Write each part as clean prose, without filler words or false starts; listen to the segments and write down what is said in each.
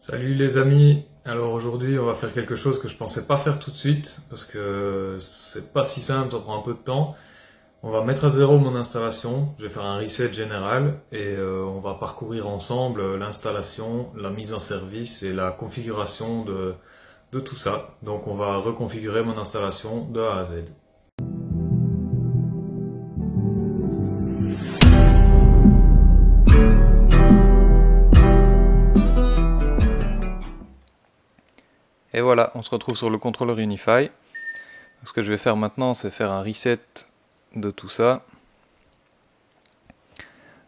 Salut les amis, alors aujourd'hui on va faire quelque chose que je pensais pas faire tout de suite parce que c'est pas si simple, ça prend un peu de temps. On va mettre à zéro mon installation, je vais faire un reset général et on va parcourir ensemble l'installation, la mise en service et la configuration de tout ça. Donc on va reconfigurer mon installation de A à Z. Et voilà, on se retrouve sur le contrôleur Unify. Ce que je vais faire maintenant, c'est faire un reset de tout ça.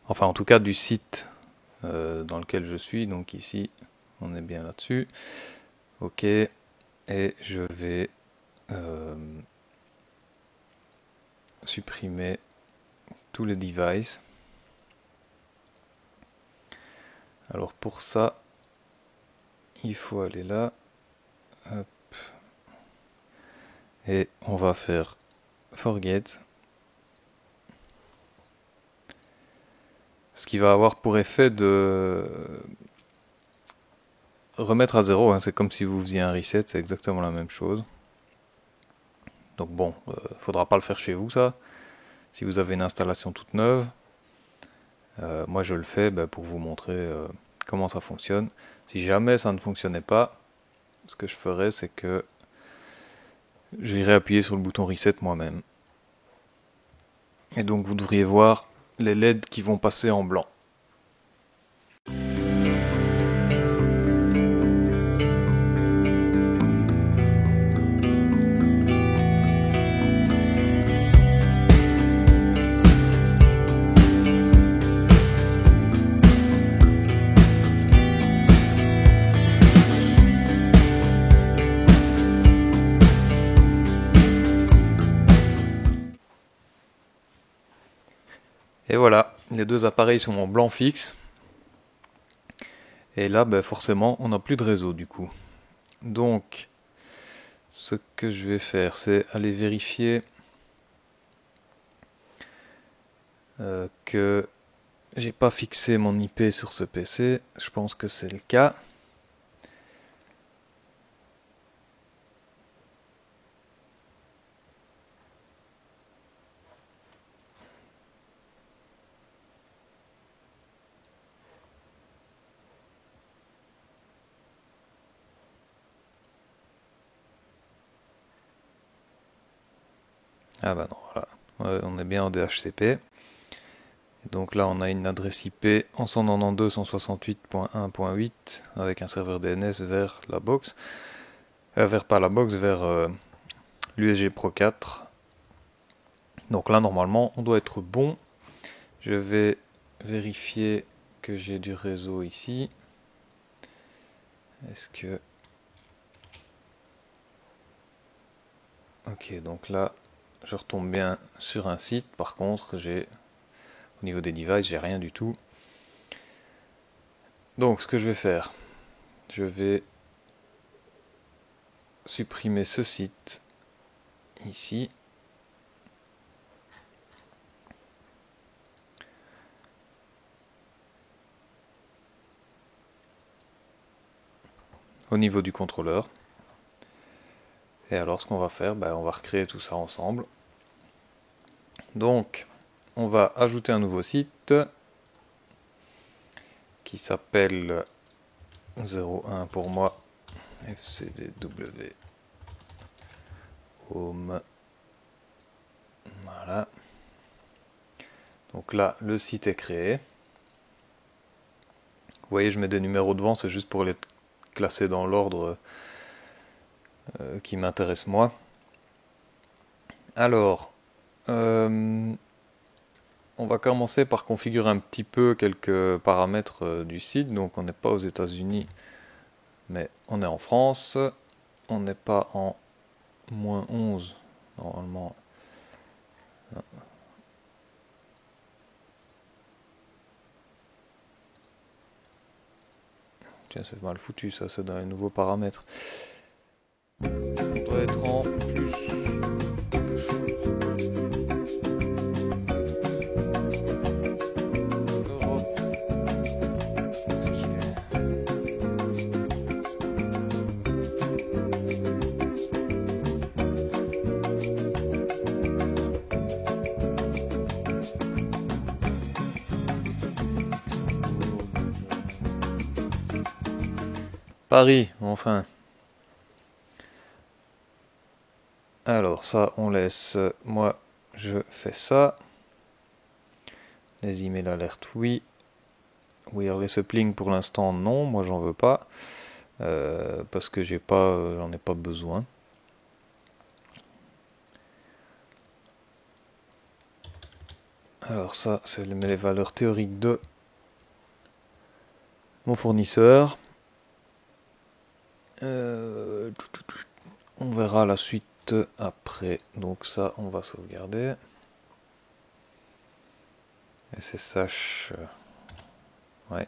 Enfin, en tout cas, du site dans lequel je suis. Donc ici, on est bien là-dessus. OK. Et je vais supprimer tous les devices. Alors pour ça, il faut aller là. Hop. Et on va faire forget. Ce qui va avoir pour effet de remettre à zéro, hein. C'est comme si vous faisiez un reset, c'est exactement la même chose. Donc bon, faudra pas le faire chez vous ça. Si vous avez une installation toute neuve, moi je le fais pour vous montrer comment ça fonctionne. Si jamais ça ne fonctionnait pas, ce que je ferais, c'est que j'irai appuyer sur le bouton reset moi-même. Et donc vous devriez voir les LED qui vont passer en blanc. Et voilà, les deux appareils sont en blanc fixe. Et là, forcément, on n'a plus de réseau du coup. Donc, ce que je vais faire, c'est aller vérifier que j'ai pas fixé mon IP sur ce PC. Je pense que c'est le cas. Ah bah non, voilà. Ouais, on est bien en DHCP. Donc là, on a une adresse IP en 192.168.1.8 avec un serveur DNS vers la box. Vers l'USG Pro 4. Donc là, normalement, on doit être bon. Je vais vérifier que j'ai du réseau ici. Est-ce que... Ok, donc là, je retombe bien sur un site. Par contre, au niveau des devices, j'ai rien du tout. Donc, ce que je vais faire, je vais supprimer ce site ici. Au niveau du contrôleur. Et alors ce qu'on va faire, on va recréer tout ça ensemble. Donc on va ajouter un nouveau site qui s'appelle 01 pour moi fcdw home. Voilà. Donc là le site est créé. Vous voyez, je mets des numéros devant, c'est juste pour les classer dans l'ordre qui m'intéresse moi. Alors, on va commencer par configurer un petit peu quelques paramètres du site. Donc on n'est pas aux États-Unis, mais on est en France. On n'est pas en -11 normalement. Tiens, c'est mal foutu ça, c'est dans les nouveaux paramètres. On doit être en plus quelque chose. Europe. Qu'est-ce qu'il est? Paris, enfin. Alors ça, on laisse. Moi, je fais ça. Les emails alertes, oui. Wireless uplink pour l'instant, non. Moi, j'en veux pas. Parce que j'en ai pas besoin. Alors ça, c'est les valeurs théoriques de mon fournisseur. On verra la suite après. Donc ça, on va sauvegarder. SSH. Ouais.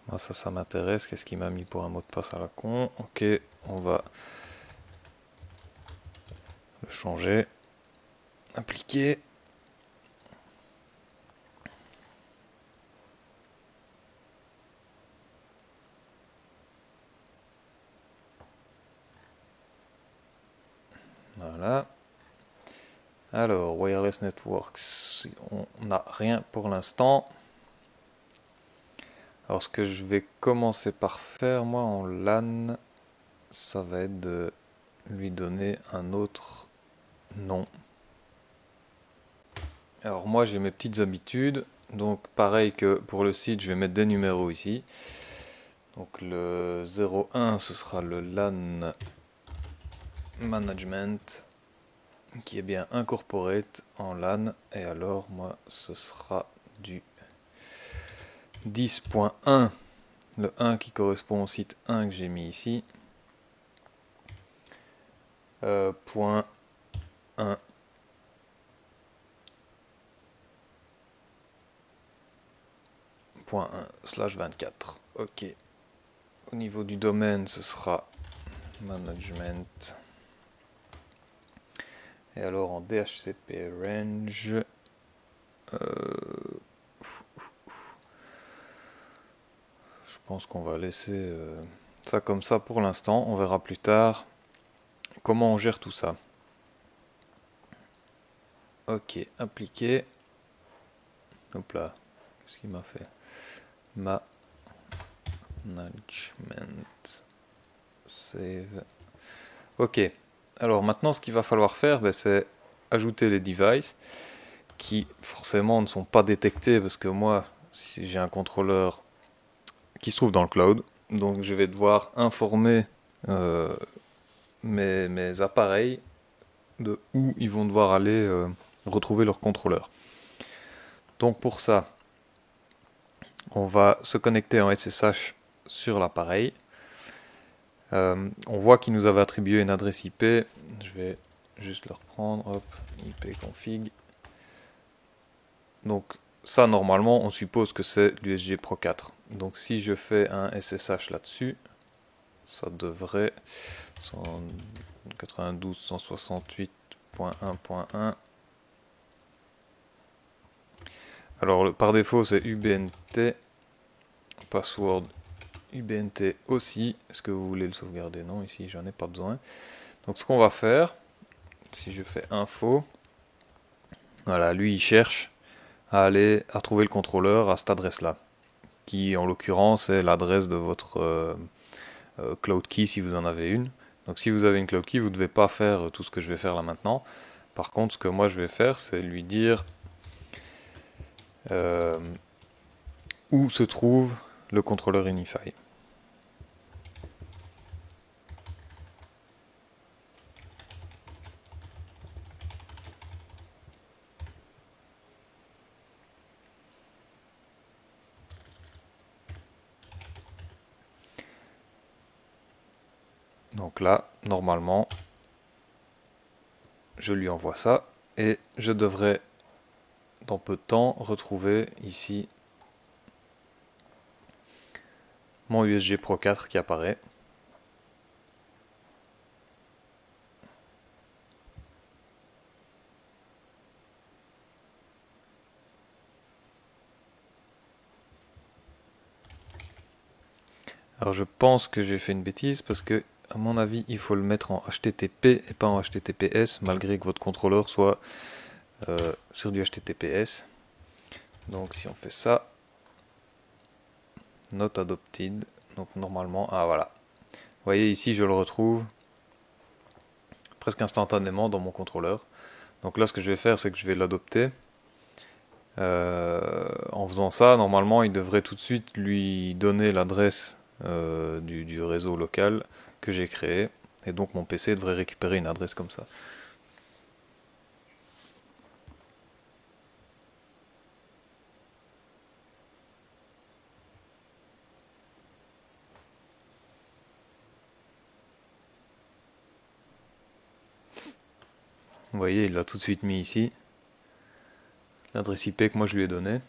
Moi, ça m'intéresse. Qu'est-ce qu'il m'a mis pour un mot de passe à la con? Ok, on va le changer. Appliquer. Voilà. Alors, Wireless Networks, on n'a rien pour l'instant. Alors, ce que je vais commencer par faire, moi, en LAN, ça va être de lui donner un autre nom. Alors, moi, j'ai mes petites habitudes. Donc, pareil que pour le site, je vais mettre des numéros ici. Donc, le 01, ce sera le LAN Management, qui est bien incorporate en LAN. Et alors, moi, ce sera du 10.1, le 1 qui correspond au site 1 que j'ai mis ici. Point 1. Point 1/24. Ok. Au niveau du domaine, ce sera management. Et alors en DHCP range, je pense qu'on va laisser ça comme ça pour l'instant. On verra plus tard comment on gère tout ça. Ok, appliquer. Hop là, qu'est-ce qu'il m'a fait? Management. Save. Ok. Alors maintenant, ce qu'il va falloir faire, c'est ajouter les devices qui forcément ne sont pas détectés parce que moi, si j'ai un contrôleur qui se trouve dans le cloud, donc je vais devoir informer mes appareils de où ils vont devoir aller retrouver leur contrôleur. Donc pour ça, on va se connecter en SSH sur l'appareil. On voit qu'il nous avait attribué une adresse IP. Je vais juste le reprendre. Hop, IP config. Donc ça, normalement, on suppose que c'est l'USG Pro 4. Donc si je fais un SSH là-dessus, ça devrait 92.168.1.1. Alors par défaut, c'est UBNT. Password UBNT aussi. Est-ce que vous voulez le sauvegarder? Non, ici, j'en ai pas besoin. Donc ce qu'on va faire, si je fais info, voilà, lui, il cherche à aller à trouver le contrôleur à cette adresse-là, qui en l'occurrence est l'adresse de votre cloud key si vous en avez une. Donc si vous avez une cloud key, vous ne devez pas faire tout ce que je vais faire là maintenant. Par contre, ce que moi je vais faire, c'est lui dire où se trouve le contrôleur Unify. Donc là, normalement, je lui envoie ça et je devrais dans peu de temps retrouver ici mon USG Pro 4 qui apparaît. Alors je pense que j'ai fait une bêtise parce que à mon avis il faut le mettre en HTTP et pas en HTTPS malgré que votre contrôleur soit sur du HTTPS. Donc si on fait ça, not adopted, donc normalement, ah voilà, voyez ici, je le retrouve presque instantanément dans mon contrôleur. Donc là, ce que je vais faire, c'est que je vais l'adopter. En faisant ça, normalement, il devrait tout de suite lui donner l'adresse du réseau local que j'ai créé. Et donc mon PC devrait récupérer une adresse comme ça. Vous voyez, il l'a tout de suite mis ici. L'adresse IP que moi je lui ai donnée.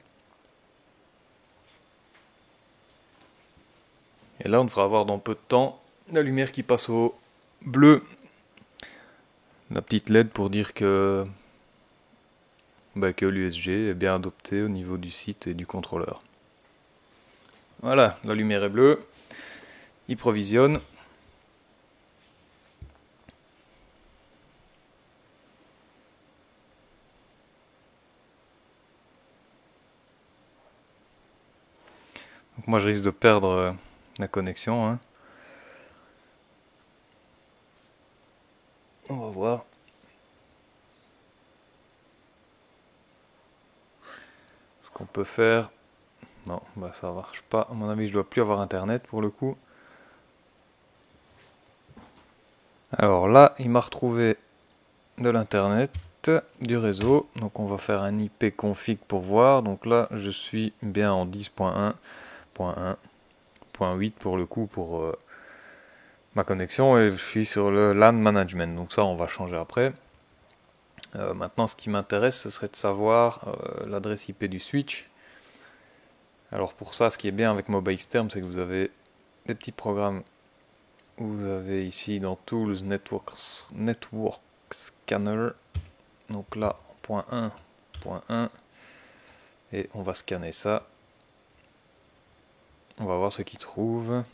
Et là, on devrait avoir dans peu de temps la lumière qui passe au bleu. La petite LED pour dire que l'USG est bien adopté au niveau du site et du contrôleur. Voilà, la lumière est bleue. Il provisionne. Donc moi je risque de perdre la connexion. Hein. On va voir. Ce qu'on peut faire. Non, bah ça marche pas. À mon avis, je dois plus avoir internet pour le coup. Alors là, il m'a retrouvé de l'internet, du réseau. Donc on va faire un IP config pour voir. Donc là, je suis bien en 10.1.1.8 pour le coup pour ma connexion et je suis sur le LAN management. Donc ça, on va changer après. Maintenant, ce qui m'intéresse, ce serait de savoir l'adresse IP du switch. Alors pour ça, ce qui est bien avec MobaXterm, c'est que vous avez des petits programmes. Vous avez ici dans Tools, Network Scanner. Donc là, point 1, et on va scanner ça. On va voir ce qu'il trouve.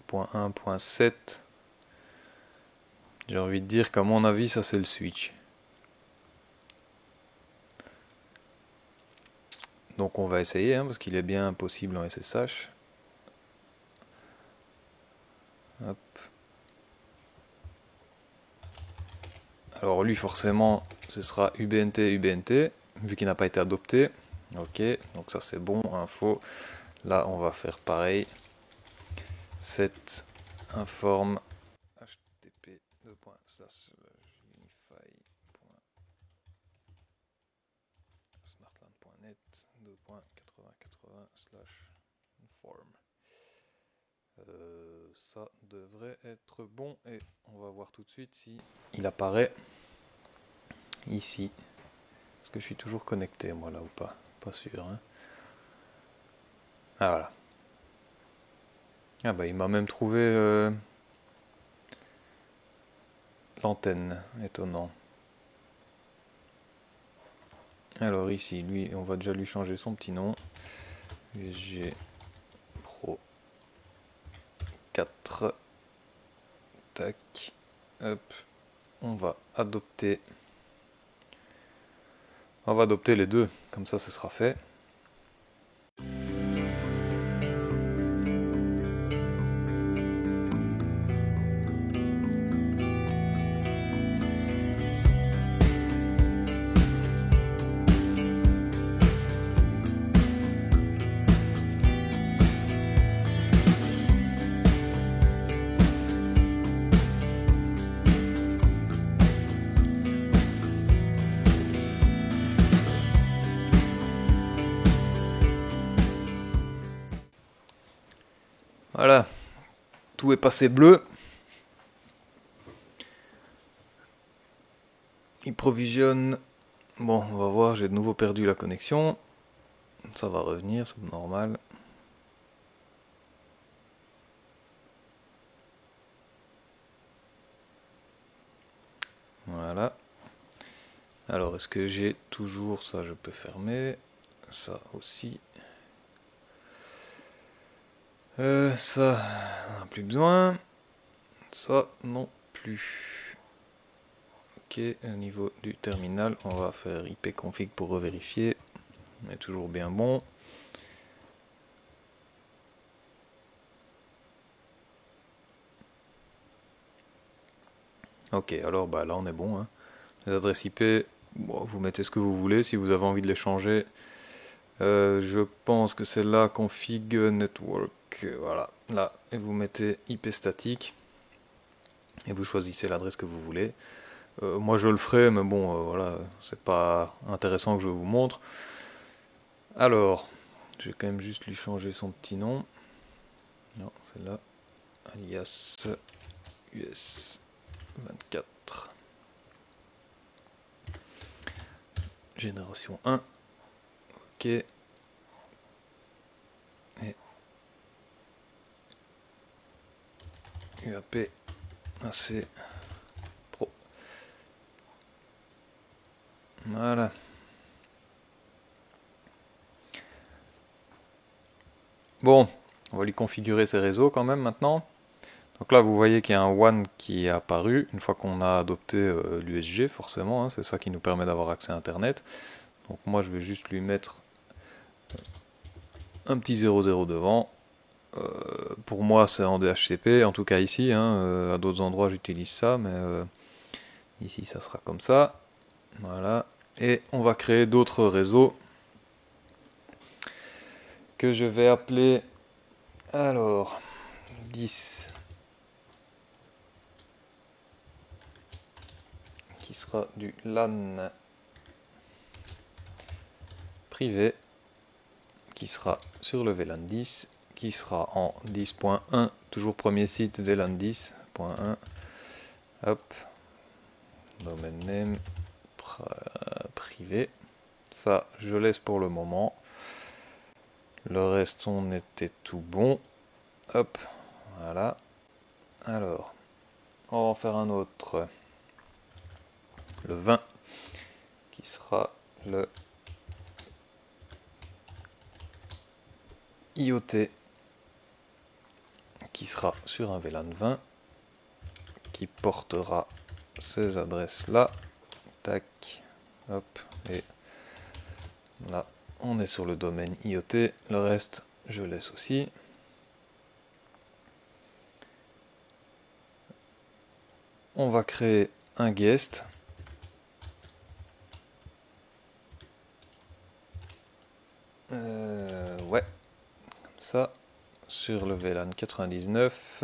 Point 1, point 7. J'ai envie de dire qu'à mon avis, ça c'est le switch. Donc on va essayer, hein, parce qu'il est bien possible en SSH. Hop. Alors lui forcément ce sera UBNT, vu qu'il n'a pas été adopté. Ok, donc ça c'est bon, info. Là on va faire pareil. Set inform http://unify.smartland.net 2.8080/inform. Ça devrait être bon et on va voir tout de suite si il apparaît ici. Est-ce que je suis toujours connecté moi là ou pas? Pas sûr. Hein. Ah voilà. Ah bah il m'a même trouvé l'antenne. Étonnant. Alors ici, lui, on va déjà lui changer son petit nom. USG Pro 4. Tac. Hop. On va adopter. On va adopter les deux. Comme ça, ce sera fait. Voilà, tout est passé bleu. Il provisionne. Bon, on va voir, j'ai de nouveau perdu la connexion. Ça va revenir, c'est normal. Voilà. Alors, est-ce que j'ai toujours ça? Je peux fermer. Ça aussi. Ça, on n'a plus besoin. Ça non plus. Ok, au niveau du terminal, on va faire ipconfig pour revérifier. On est toujours bien bon. Ok, alors bah là on est bon. Hein. Les adresses IP, bon, vous mettez ce que vous voulez. Si vous avez envie de les changer, je pense que c'est là config network. Voilà, là. Et vous mettez IP statique. Et vous choisissez l'adresse que vous voulez. Moi je le ferai, mais bon, voilà, c'est pas intéressant que je vous montre. Alors, je vais quand même juste lui changer son petit nom. Non, c'est là. Alias US 24. Génération 1. Ok. Et UAP AC Pro. Voilà. Bon, on va lui configurer ses réseaux quand même maintenant. Donc là, vous voyez qu'il y a un WAN qui est apparu une fois qu'on a adopté l'USG, forcément. Hein, c'est ça qui nous permet d'avoir accès à Internet. Donc moi, je vais juste lui mettre un petit 00 devant. Pour moi, c'est en DHCP, en tout cas ici. Hein, à d'autres endroits, j'utilise ça, mais ici, ça sera comme ça. Voilà. Et on va créer d'autres réseaux que je vais appeler, alors, 10, qui sera du LAN privé, qui sera sur le VLAN 10, qui sera en 10.1, toujours premier site VLAN 10.1. Hop, domaine name privé. Ça, je laisse pour le moment. Le reste, on était tout bon. Hop, voilà. Alors, on va en faire un autre. Le 20, qui sera le IoT, qui sera sur un VLAN 20, qui portera ces adresses-là. Tac, hop, et là, on est sur le domaine IoT. Le reste, je laisse aussi. On va créer un guest. Ouais, comme ça, sur le VLAN 99,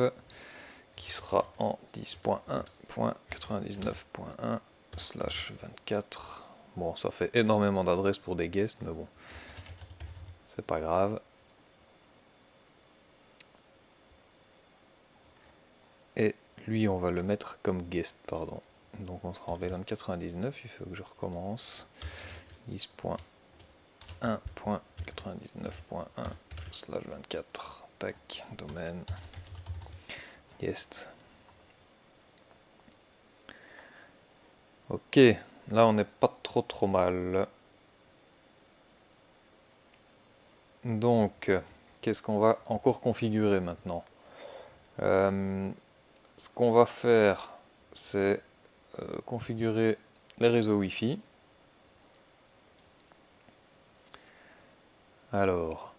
qui sera en 10.1.99.1/24. Bon, ça fait énormément d'adresses pour des guests, mais bon, c'est pas grave. Et lui, on va le mettre comme guest, pardon. Donc on sera en VLAN 99, il faut que je recommence. 10.1.99.1/24. Tac, domaine. Guest. Ok, là on n'est pas trop mal. Donc, qu'est-ce qu'on va encore configurer maintenant? Ce qu'on va faire, c'est configurer les réseaux Wi-Fi. Alors,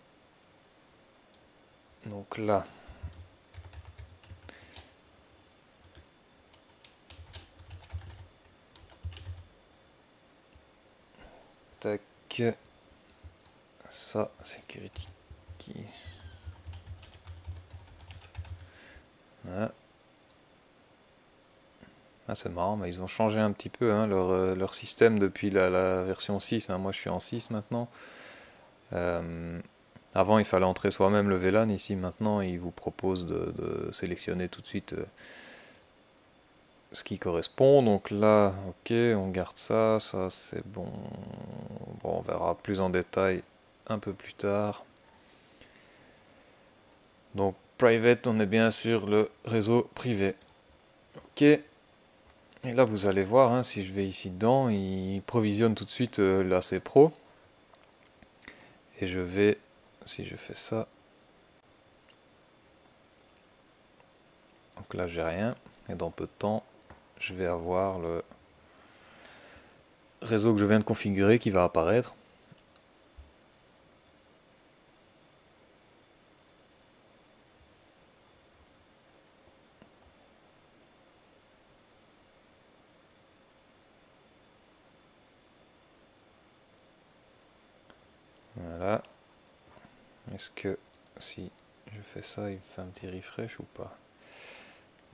donc là, tac, ça, security key. Voilà. Ah, c'est marrant, mais ils ont changé un petit peu hein, leur système depuis la version 6. Hein. Moi, je suis en 6 maintenant. Avant, il fallait entrer soi-même le VLAN. Ici, maintenant, ils vous proposent de sélectionner tout de suite ce qui correspond. Donc là, ok, on garde ça. Ça, c'est bon. Bon, on verra plus en détail un peu plus tard. Donc, private, on est bien sur le réseau privé. Ok. Et là, vous allez voir, hein, si je vais ici dedans, il provisionne tout de suite l'AC Pro. Et je vais, si je fais ça, donc là j'ai rien, et dans peu de temps, je vais avoir le réseau que je viens de configurer qui va apparaître. Voilà. Est-ce que si je fais ça, il me fait un petit refresh ou pas?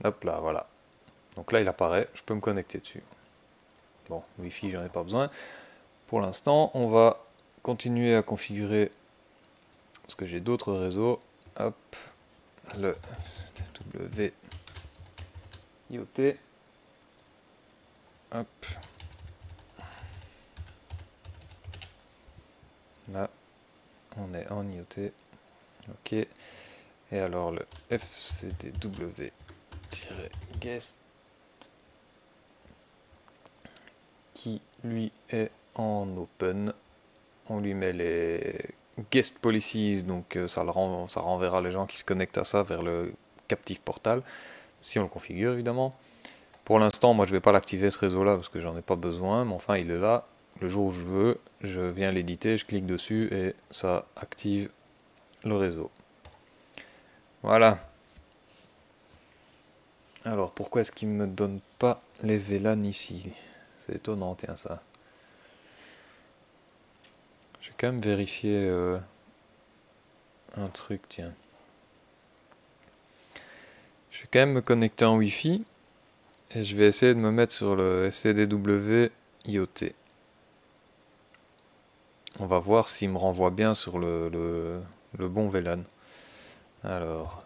Hop là, voilà. Donc là, il apparaît, je peux me connecter dessus. Bon, Wi-Fi, j'en ai pas besoin. Pour l'instant, on va continuer à configurer, parce que j'ai d'autres réseaux. Hop, le WIOT. Hop. Là, on est en IoT. Ok. Et alors le FCDW-guest qui lui est en open. On lui met les guest policies, donc ça renverra les gens qui se connectent à ça vers le captive portal, si on le configure évidemment. Pour l'instant, moi je vais pas l'activer ce réseau là parce que j'en ai pas besoin, mais enfin il est là. Le jour où je veux, je viens l'éditer, je clique dessus et ça active le réseau. Voilà. Alors pourquoi est-ce qu'il me donne pas les VLAN ici? C'est étonnant, tiens ça. Je vais quand même vérifier un truc, tiens. Je vais quand même me connecter en Wi-Fi et je vais essayer de me mettre sur le FCDW IoT. On va voir s'il me renvoie bien sur le bon VLAN. Alors.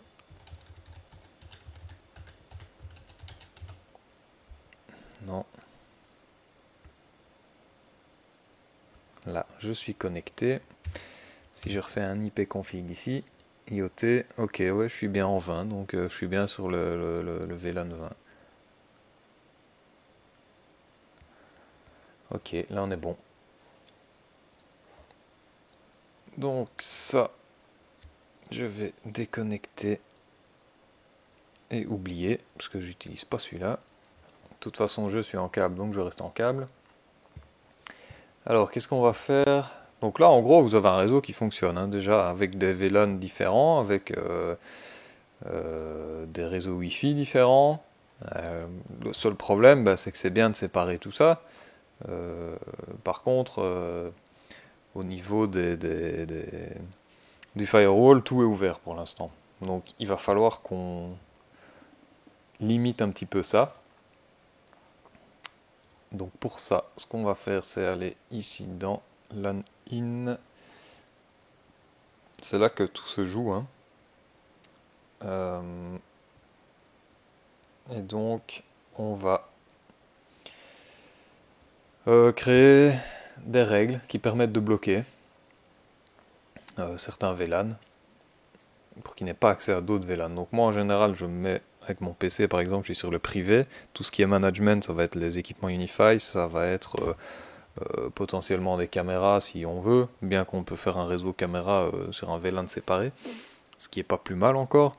Non. Là, je suis connecté. Si je refais un ipconfig ici, IoT, ok, ouais, je suis bien en 20, donc je suis bien sur le VLAN 20. Ok, là on est bon. Donc ça, je vais déconnecter et oublier, parce que j'utilise pas celui-là. De toute façon, je suis en câble, donc je reste en câble. Alors, qu'est-ce qu'on va faire? Donc là, en gros, vous avez un réseau qui fonctionne, hein, déjà avec des VLAN différents, avec des réseaux Wi-Fi différents. Le seul problème, bah, c'est que c'est bien de séparer tout ça. Par contre, au niveau du firewall, tout est ouvert pour l'instant. Donc il va falloir qu'on limite un petit peu ça. Donc pour ça, ce qu'on va faire, c'est aller ici dans LAN in. C'est là que tout se joue, hein. Et donc on va créer des règles qui permettent de bloquer certains VLAN pour qu'il n'ait pas accès à d'autres VLAN. Donc moi en général je me mets avec mon PC par exemple, je suis sur le privé, tout ce qui est management ça va être les équipements Unify, ça va être potentiellement des caméras si on veut, bien qu'on peut faire un réseau caméra sur un VLAN séparé, ce qui est pas plus mal encore.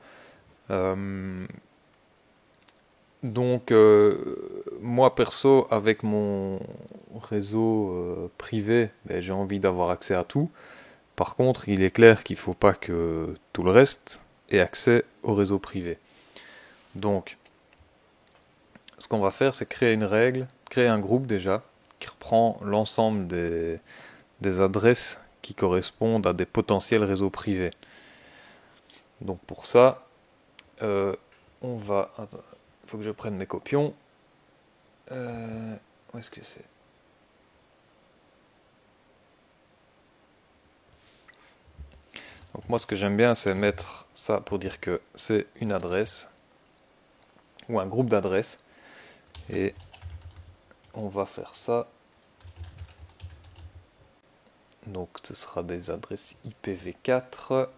Donc moi perso avec mon réseau privé, ben, j'ai envie d'avoir accès à tout. Par contre, il est clair qu'il ne faut pas que tout le reste ait accès au réseau privé. Donc, ce qu'on va faire, c'est créer une règle, créer un groupe déjà, qui reprend l'ensemble des adresses qui correspondent à des potentiels réseaux privés. Donc pour ça, on va... Il faut que je prenne mes copions. Où est-ce que c'est? Donc moi ce que j'aime bien c'est mettre ça pour dire que c'est une adresse ou un groupe d'adresses et on va faire ça. Donc ce sera des adresses IPv4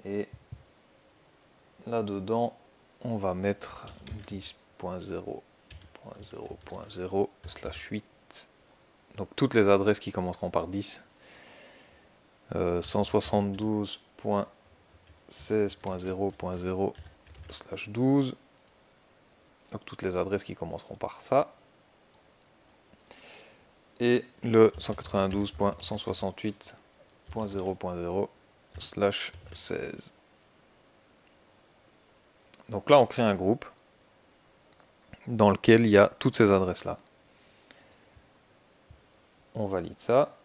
et là-dedans on va mettre 10.0.0.0/8, donc toutes les adresses qui commenceront par 10, 172.16.0.0/12, donc toutes les adresses qui commenceront par ça, et le 192.168.0.0/16. Donc là on crée un groupe dans lequel il y a toutes ces adresses là. On valide ça.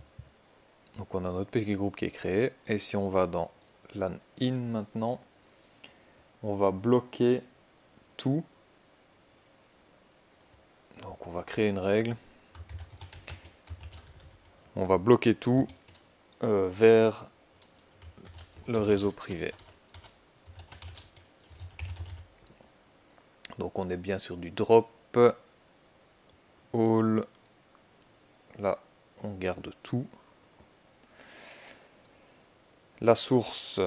Donc on a notre petit groupe qui est créé. Et si on va dans LAN in maintenant, on va bloquer tout. Donc on va créer une règle. On va bloquer tout vers le réseau privé. Donc on est bien sur du drop, all, là on garde tout. La source,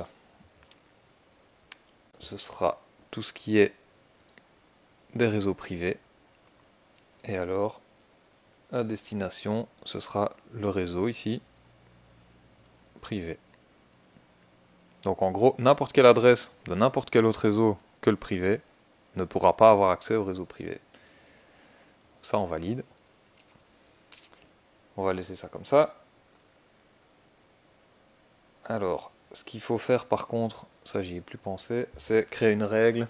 ce sera tout ce qui est des réseaux privés. Et alors, à destination, ce sera le réseau ici, privé. Donc en gros, n'importe quelle adresse de n'importe quel autre réseau que le privé ne pourra pas avoir accès au réseau privé. Ça, on valide. On va laisser ça comme ça. Alors, ce qu'il faut faire par contre, ça j'y ai plus pensé, c'est créer une règle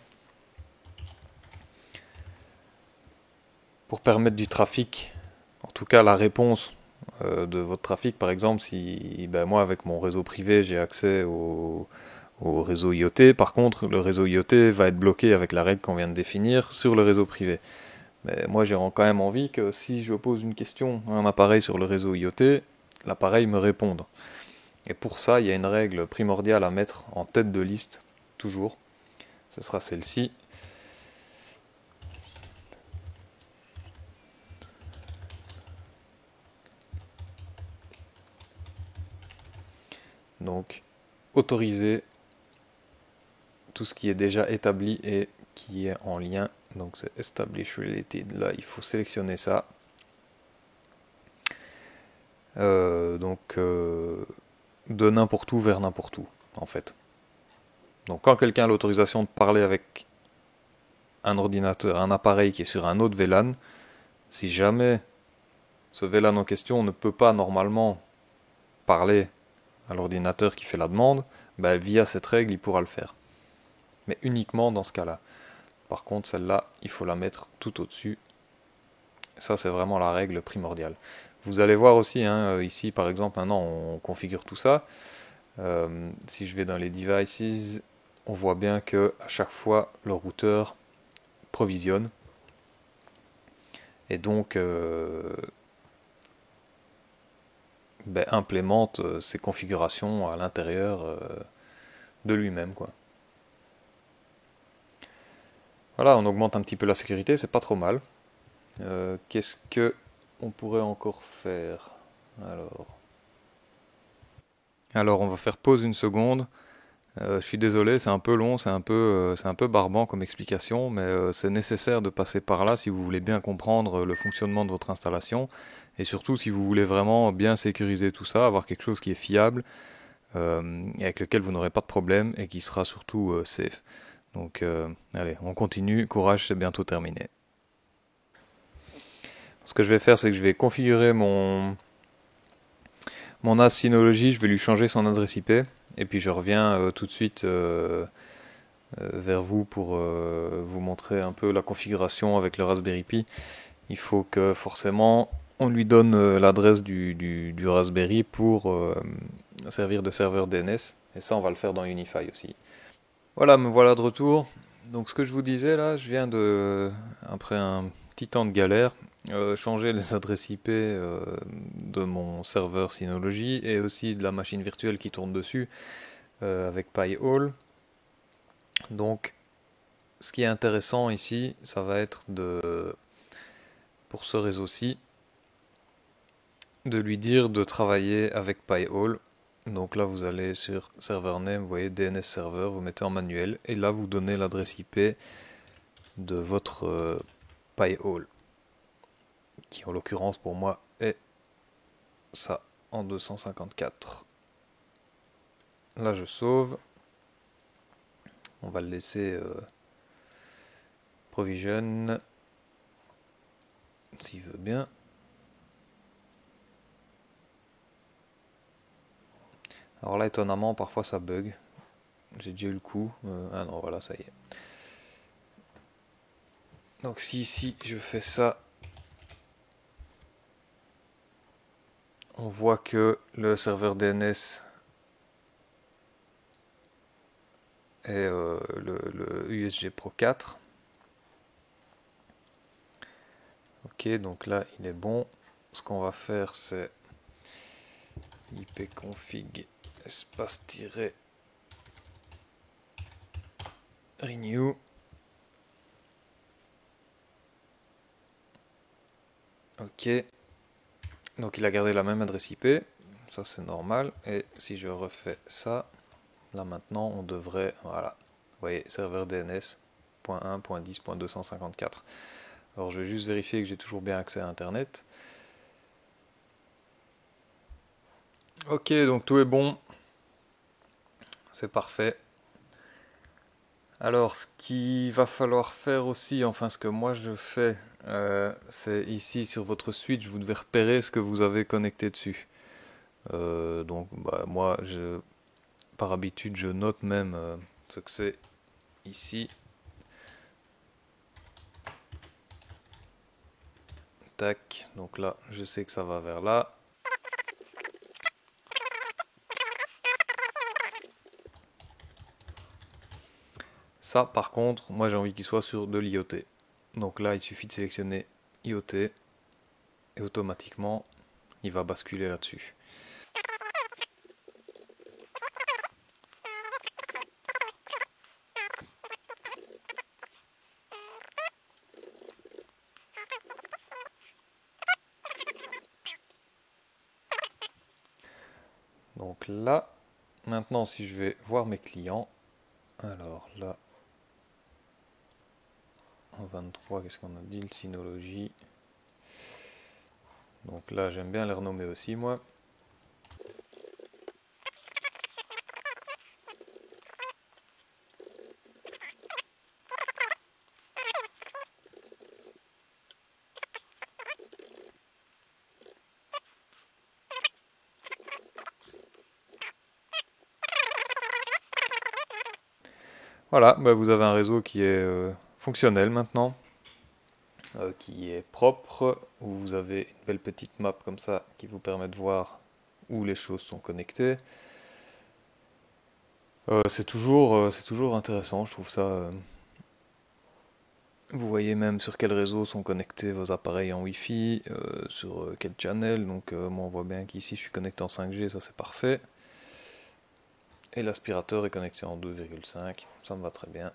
pour permettre du trafic, en tout cas la réponse de votre trafic. Par exemple, si moi avec mon réseau privé j'ai accès au réseau IoT, par contre le réseau IoT va être bloqué avec la règle qu'on vient de définir sur le réseau privé. Mais moi j'ai quand même envie que si je pose une question à un appareil sur le réseau IoT, l'appareil me réponde. Et pour ça, il y a une règle primordiale à mettre en tête de liste, toujours. Ce sera celle-ci. Donc, autoriser tout ce qui est déjà établi et qui est en lien. Donc, c'est Establish Related. Là, il faut sélectionner ça. De n'importe où vers n'importe où, en fait. Donc, quand quelqu'un a l'autorisation de parler avec un ordinateur, un appareil qui est sur un autre VLAN, si jamais ce VLAN en question ne peut pas normalement parler à l'ordinateur qui fait la demande, via cette règle, il pourra le faire. Mais uniquement dans ce cas-là. Par contre, celle-là, il faut la mettre tout au-dessus. Ça, c'est vraiment la règle primordiale. Vous allez voir aussi, ici, par exemple, maintenant, on configure tout ça. Si je vais dans les devices, on voit bien que à chaque fois, le routeur provisionne. Et donc, implémente ces configurations à l'intérieur de lui-même, quoi. Voilà, on augmente un petit peu la sécurité, c'est pas trop mal. Qu'est-ce que on pourrait encore faire? Alors on va faire pause une seconde. Je suis désolé, c'est un peu long, c'est un peu barbant comme explication, mais c'est nécessaire de passer par là si vous voulez bien comprendre le fonctionnement de votre installation et surtout si vous voulez vraiment bien sécuriser tout ça, avoir quelque chose qui est fiable et avec lequel vous n'aurez pas de problème et qui sera surtout safe. Donc allez, on continue, courage, c'est bientôt terminé. Ce que je vais faire, c'est que je vais configurer mon NAS Synology, je vais lui changer son adresse IP et puis je reviens tout de suite vers vous pour vous montrer un peu la configuration avec le Raspberry Pi. Il faut que forcément on lui donne l'adresse du Raspberry pour servir de serveur DNS et ça on va le faire dans Unify aussi. Voilà, me voilà de retour. Donc ce que je vous disais là, je viens de, après un petit temps de galère, changer les adresses IP de mon serveur Synology et aussi de la machine virtuelle qui tourne dessus avec Pi-hole. Donc ce qui est intéressant ici, ça va être pour ce réseau-ci, de lui dire de travailler avec Pi-hole. Donc là vous allez sur server name, vous voyez DNS server, vous mettez en manuel et là vous donnez l'adresse IP de votre Pi-hole, qui en l'occurrence pour moi est ça en 254. Là je sauve, on va le laisser provision s'il veut bien. Alors là étonnamment parfois ça bug, j'ai déjà eu le coup, ah non voilà ça y est. Donc si ici je fais ça, on voit que le serveur DNS est le USG Pro 4. Ok, donc là il est bon. Ce qu'on va faire, c'est ipconfig espace-renew. Ok, donc il a gardé la même adresse IP, ça c'est normal. Et si je refais ça, là maintenant on devrait, voilà, vous voyez, serveur DNS.1.10.254. Alors je vais juste vérifier que j'ai toujours bien accès à Internet. Ok, donc tout est bon, c'est parfait. Alors ce qu'il va falloir faire aussi, enfin ce que moi je fais, c'est ici sur votre switch, vous devez repérer ce que vous avez connecté dessus. Donc bah, moi, par habitude, je note même ce que c'est ici. Tac, donc là, je sais que ça va vers là. Ça, par contre, moi j'ai envie qu'il soit sur de l'IoT. Donc là, il suffit de sélectionner IoT et automatiquement, il va basculer là-dessus. Donc là, maintenant, si je vais voir mes clients, alors là, en 23, qu'est-ce qu'on a dit? Le Synology. Donc là, j'aime bien les renommer aussi, moi. Voilà, bah vous avez un réseau qui est fonctionnel maintenant, qui est propre, où vous avez une belle petite map comme ça qui vous permet de voir où les choses sont connectées. C'est toujours intéressant, je trouve ça. Vous voyez même sur quel réseau sont connectés vos appareils en Wi-Fi, sur quel channel. Donc moi on voit bien qu'ici je suis connecté en 5G, ça c'est parfait. Et l'aspirateur est connecté en 2,5, ça me va très bien.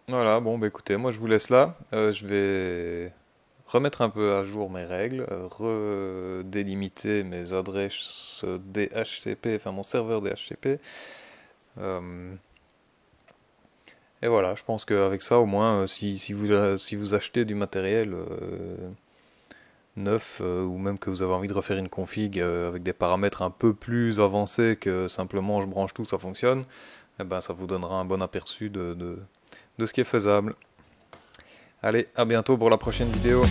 Voilà, bon bah écoutez, moi je vous laisse là. Je vais remettre un peu à jour mes règles, redélimiter mes adresses DHCP, enfin mon serveur DHCP. Euh, et voilà, je pense qu'avec ça au moins, si vous achetez du matériel neuf, ou même que vous avez envie de refaire une config avec des paramètres un peu plus avancés que simplement je branche tout, ça fonctionne, eh ben, ça vous donnera un bon aperçu de ce qui est faisable. Allez, à bientôt pour la prochaine vidéo.